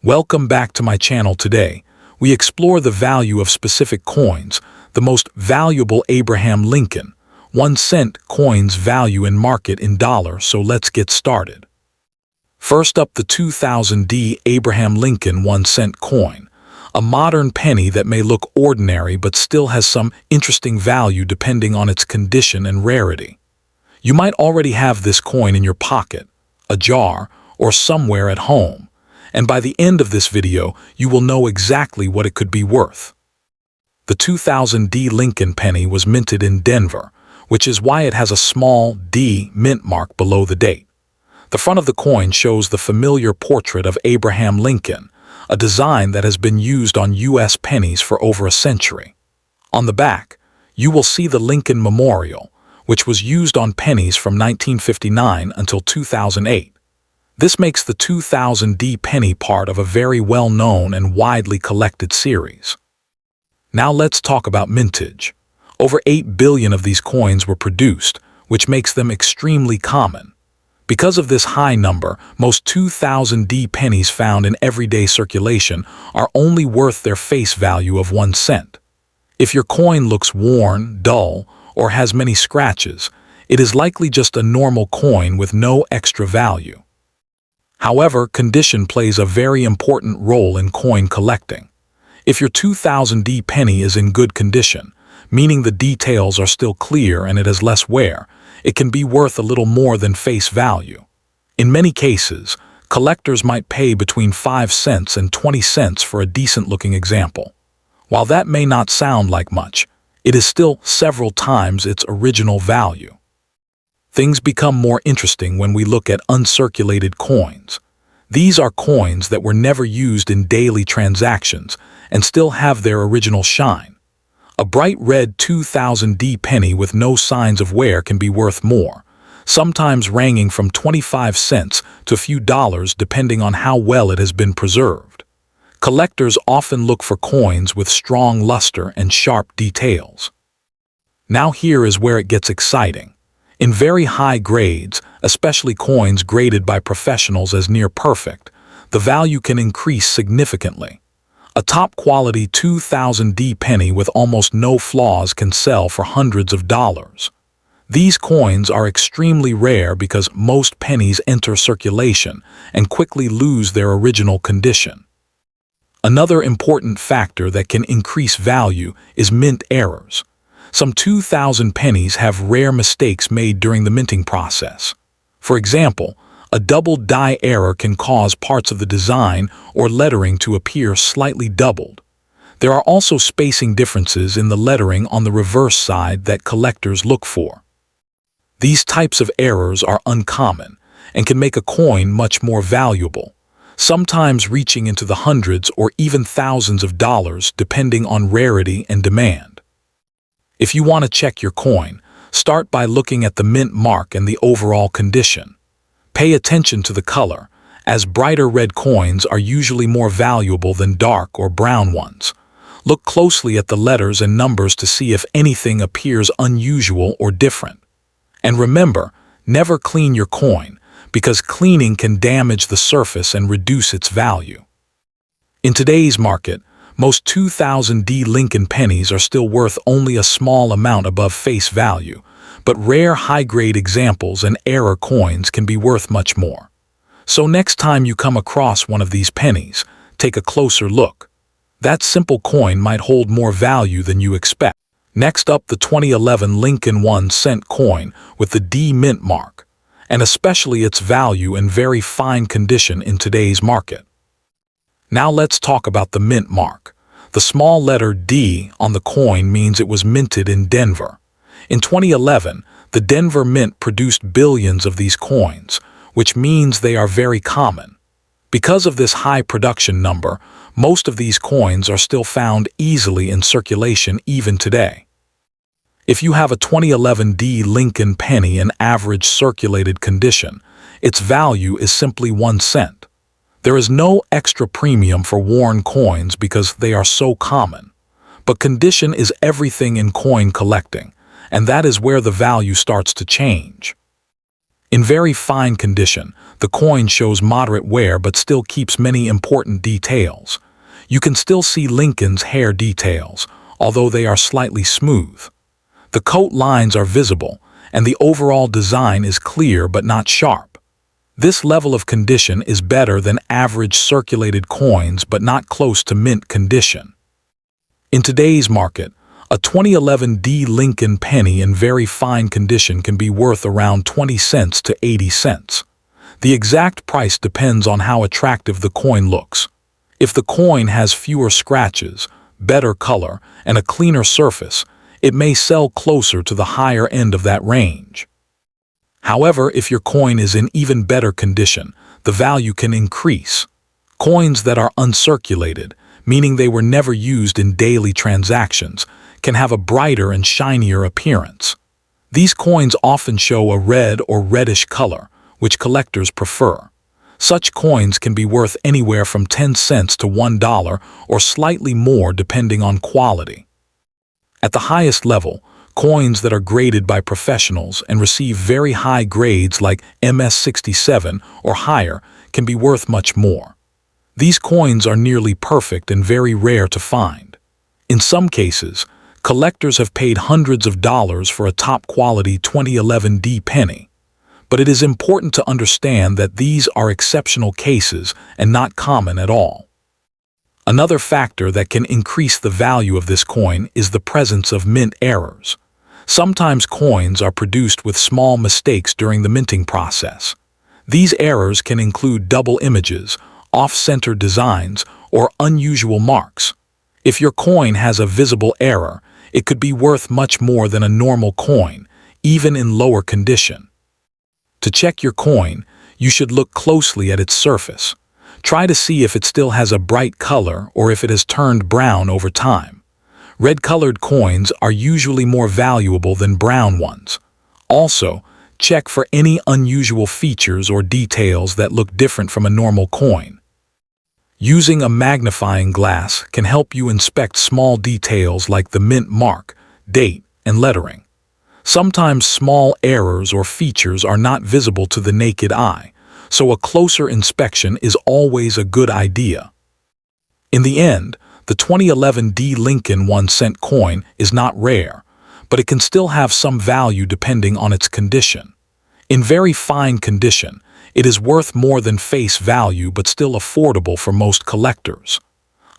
Welcome back to my channel. Today, we explore the value of specific coins, the most valuable Abraham Lincoln, 1-cent coins value in market in dollars, so let's get started. First up, the 2000D Abraham Lincoln 1-cent coin, a modern penny that may look ordinary but still has some interesting value depending on its condition and rarity. You might already have this coin in your pocket, a jar, or somewhere at home, and by the end of this video, you will know exactly what it could be worth. The 2000D Lincoln penny was minted in Denver, which is why it has a small D mint mark below the date. The front of the coin shows the familiar portrait of Abraham Lincoln, a design that has been used on U.S. pennies for over a century. On the back, you will see the Lincoln Memorial, which was used on pennies from 1959 until 2008. This makes the 2000D penny part of a very well-known and widely collected series. Now let's talk about mintage. Over 8 billion of these coins were produced, which makes them extremely common. Because of this high number, most 2000D pennies found in everyday circulation are only worth their face value of 1 cent. If your coin looks worn, dull, or has many scratches, it is likely just a normal coin with no extra value. However, condition plays a very important role in coin collecting. If your 2000D penny is in good condition, meaning the details are still clear and it has less wear, it can be worth a little more than face value. In many cases, collectors might pay between 5 cents and 20 cents for a decent-looking example. While that may not sound like much, it is still several times its original value. Things become more interesting when we look at uncirculated coins. These are coins that were never used in daily transactions and still have their original shine. A bright red 2000D penny with no signs of wear can be worth more, sometimes ranging from 25 cents to a few dollars depending on how well it has been preserved. Collectors often look for coins with strong luster and sharp details. Now here is where it gets exciting. In very high grades, especially coins graded by professionals as near perfect, the value can increase significantly. A top-quality 2000D penny with almost no flaws can sell for hundreds of dollars. These coins are extremely rare because most pennies enter circulation and quickly lose their original condition. Another important factor that can increase value is mint errors. Some 2000 pennies have rare mistakes made during the minting process. For example, a double die error can cause parts of the design or lettering to appear slightly doubled. There are also spacing differences in the lettering on the reverse side that collectors look for. These types of errors are uncommon and can make a coin much more valuable, sometimes reaching into the hundreds or even thousands of dollars depending on rarity and demand. If you want to check your coin, start by looking at the mint mark and the overall condition. Pay attention to the color, as brighter red coins are usually more valuable than dark or brown ones. Look closely at the letters and numbers to see if anything appears unusual or different. And remember, never clean your coin, because cleaning can damage the surface and reduce its value. In today's market, most 2000D Lincoln pennies are still worth only a small amount above face value, but rare high-grade examples and error coins can be worth much more. So next time you come across one of these pennies, take a closer look. That simple coin might hold more value than you expect. Next up, the 2011 Lincoln 1-cent coin with the D mint mark, and especially its value in very fine condition in today's market. Now let's talk about the mint mark. The small letter D on the coin means it was minted in Denver. In 2011, the Denver Mint produced billions of these coins, which means they are very common. Because of this high production number, most of these coins are still found easily in circulation even today. If you have a 2011D Lincoln penny in average circulated condition, its value is simply 1 cent. There is no extra premium for worn coins because they are so common. But condition is everything in coin collecting, and that is where the value starts to change. In very fine condition, the coin shows moderate wear but still keeps many important details. You can still see Lincoln's hair details, although they are slightly smooth. The coat lines are visible, and the overall design is clear but not sharp. This level of condition is better than average circulated coins but not close to mint condition. In today's market, a 2011 D Lincoln penny in very fine condition can be worth around 20 cents to 80 cents. The exact price depends on how attractive the coin looks. If the coin has fewer scratches, better color, and a cleaner surface, it may sell closer to the higher end of that range. However, if your coin is in even better condition, the value can increase. Coins that are uncirculated, meaning they were never used in daily transactions, can have a brighter and shinier appearance. These coins often show a red or reddish color, which collectors prefer. Such coins can be worth anywhere from 10 cents to $1 or slightly more depending on quality. At the highest level, coins that are graded by professionals and receive very high grades like MS-67 or higher can be worth much more. These coins are nearly perfect and very rare to find. In some cases, collectors have paid hundreds of dollars for a top-quality 2011 D penny. But it is important to understand that these are exceptional cases and not common at all. Another factor that can increase the value of this coin is the presence of mint errors. Sometimes coins are produced with small mistakes during the minting process. These errors can include double images, off-center designs, or unusual marks. If your coin has a visible error, it could be worth much more than a normal coin, even in lower condition. To check your coin, you should look closely at its surface. Try to see if it still has a bright color or if it has turned brown over time. Red-colored coins are usually more valuable than brown ones. Also, check for any unusual features or details that look different from a normal coin. Using a magnifying glass can help you inspect small details like the mint mark, date, and lettering. Sometimes small errors or features are not visible to the naked eye, so a closer inspection is always a good idea. In the end, the 2011 D Lincoln 1-cent coin is not rare, but it can still have some value depending on its condition. In very fine condition, it is worth more than face value but still affordable for most collectors.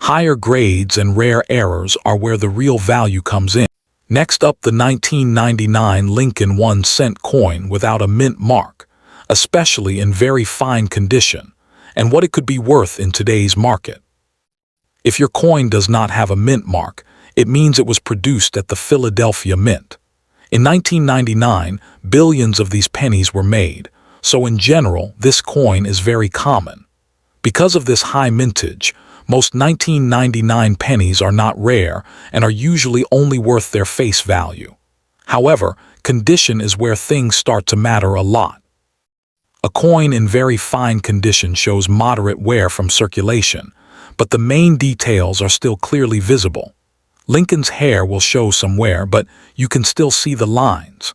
Higher grades and rare errors are where the real value comes in. Next up, the 1999 Lincoln 1-cent coin without a mint mark, especially in very fine condition, and what it could be worth in today's market. If your coin does not have a mint mark, it means it was produced at the Philadelphia Mint. In 1999, billions of these pennies were made, so in general, this coin is very common. Because of this high mintage, most 1999 pennies are not rare and are usually only worth their face value. However, condition is where things start to matter a lot. A coin in very fine condition shows moderate wear from circulation, but the main details are still clearly visible. Lincoln's hair will show some wear, but you can still see the lines.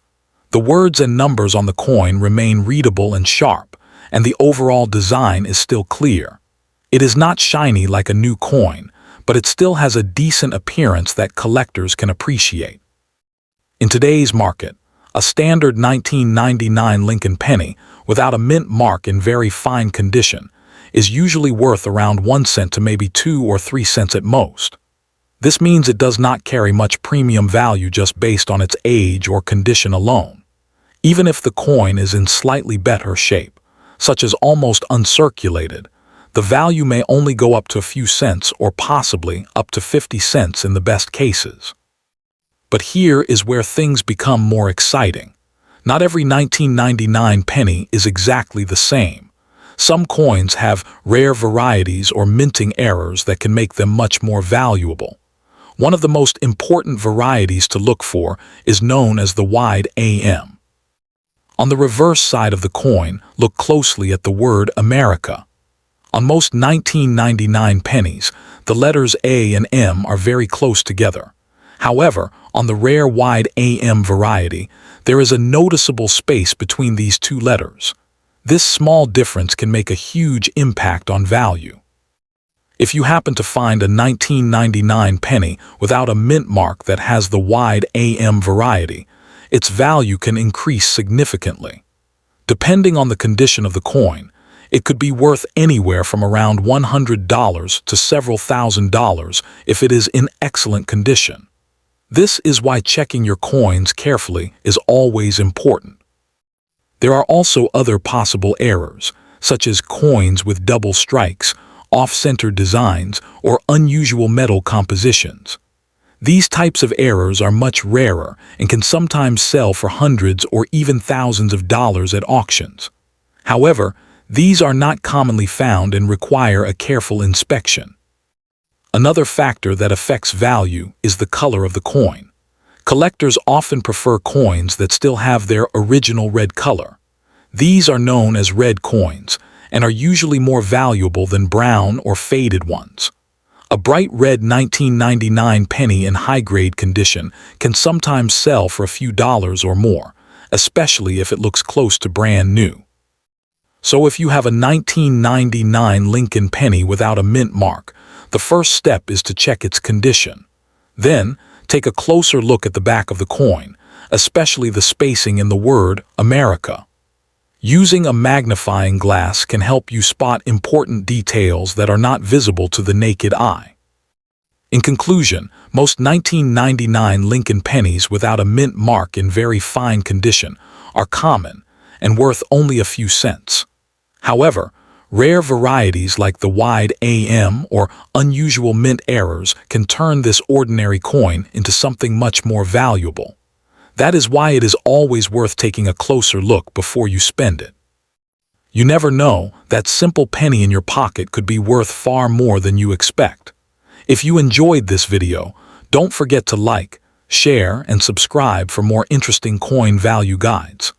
The words and numbers on the coin remain readable and sharp, and the overall design is still clear. It is not shiny like a new coin, but it still has a decent appearance that collectors can appreciate. In today's market, a standard 1999 Lincoln penny without a mint mark in very fine condition is usually worth around 1 cent to maybe 2 or 3 cents at most. This means it does not carry much premium value just based on its age or condition alone. Even if the coin is in slightly better shape, such as almost uncirculated, the value may only go up to a few cents or possibly up to 50 cents in the best cases. But here is where things become more exciting. Not every 1999 penny is exactly the same. Some coins have rare varieties or minting errors that can make them much more valuable. One of the most important varieties to look for is known as the wide AM. On the reverse side of the coin, look closely at the word America. On most 1999 pennies, the letters A and M are very close together. However, on the rare wide AM variety, There is a noticeable space between these two letters. This small difference can make a huge impact on value. If you happen to find a 1999 penny without a mint mark that has the wide AM variety, its value can increase significantly. Depending on the condition of the coin, it could be worth anywhere from around $100 to several $1,000s if it is in excellent condition. This is why checking your coins carefully is always important. There are also other possible errors, such as coins with double strikes, off-center designs, or unusual metal compositions. These types of errors are much rarer and can sometimes sell for hundreds or even thousands of dollars at auctions. However, these are not commonly found and require a careful inspection. Another factor that affects value is the color of the coin. Collectors often prefer coins that still have their original red color. These are known as red coins and are usually more valuable than brown or faded ones. A bright red 1999 penny in high-grade condition can sometimes sell for a few dollars or more, especially if it looks close to brand new. So if you have a 1999 Lincoln penny without a mint mark, the first step is to check its condition. Then, take a closer look at the back of the coin, especially the spacing in the word America. Using a magnifying glass can help you spot important details that are not visible to the naked eye. In conclusion, most 1999 Lincoln pennies without a mint mark in very fine condition are common and worth only a few cents. However, rare varieties like the wide AM or unusual mint errors can turn this ordinary coin into something much more valuable. That is why it is always worth taking a closer look before you spend it. You never know, that simple penny in your pocket could be worth far more than you expect. If you enjoyed this video, don't forget to like, share, and subscribe for more interesting coin value guides.